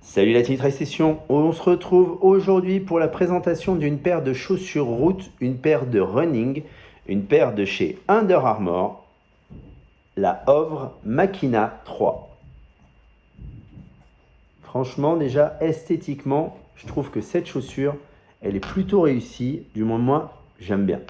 Salut la Team Trail Session, on se retrouve aujourd'hui pour la présentation d'une paire de chaussures route, une paire de running, une paire de chez Under Armour, la Hovre Machina 3. Franchement, déjà esthétiquement, je trouve que cette chaussure, elle est plutôt réussie, du moins moi, j'aime bien.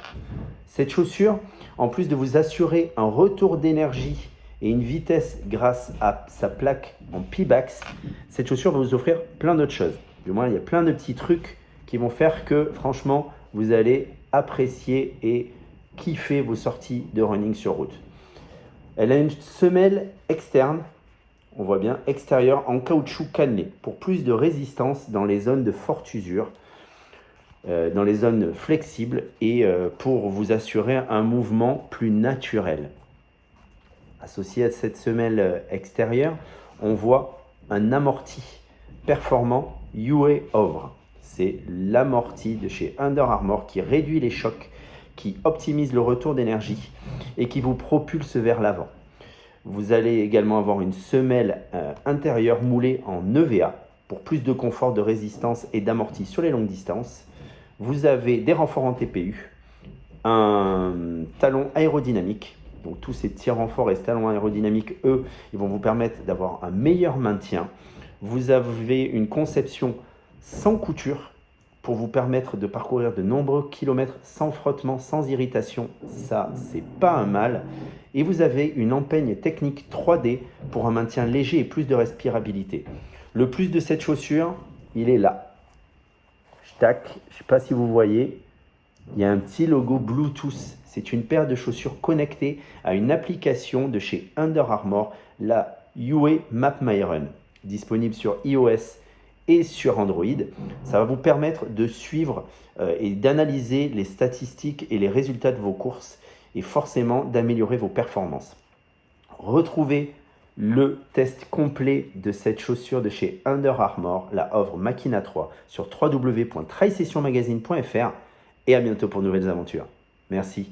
Cette chaussure, en plus de vous assurer un retour d'énergie et une vitesse grâce à sa plaque en Pebax, cette chaussure va vous offrir plein d'autres choses. Du moins, il y a plein de petits trucs qui vont faire que, franchement, vous allez apprécier et kiffer vos sorties de running sur route. Elle a une semelle externe, on voit bien, extérieure en caoutchouc cannelé pour plus de résistance dans les zones de forte usure, dans les zones flexibles et pour vous assurer un mouvement plus naturel. Associé à cette semelle extérieure, on voit un amorti performant UA Hovre. C'est l'amorti de chez Under Armour qui réduit les chocs, qui optimise le retour d'énergie et qui vous propulse vers l'avant. Vous allez également avoir une semelle intérieure moulée en EVA pour plus de confort, de résistance et d'amorti sur les longues distances. Vous avez des renforts en TPU, un talon aérodynamique. Donc tous ces petits renforts et ces talons aérodynamiques, eux, ils vont vous permettre d'avoir un meilleur maintien. Vous avez une conception sans couture pour vous permettre de parcourir de nombreux kilomètres sans frottement, sans irritation. Ça, c'est pas un mal. Et vous avez une empeigne technique 3D pour un maintien léger et plus de respirabilité. Le plus de cette chaussure, il est là. Tac, je ne sais pas si vous voyez, il y a un petit logo Bluetooth. C'est une paire de chaussures connectées à une application de chez Under Armour, la UA Map My Run, disponible sur iOS et sur Android. Ça va vous permettre de suivre et d'analyser les statistiques et les résultats de vos courses et forcément d'améliorer vos performances. Retrouvez le test complet de cette chaussure de chez Under Armour, la Hovre Machina 3, sur www.trailsessionmagazine.fr et à bientôt pour de nouvelles aventures. Merci.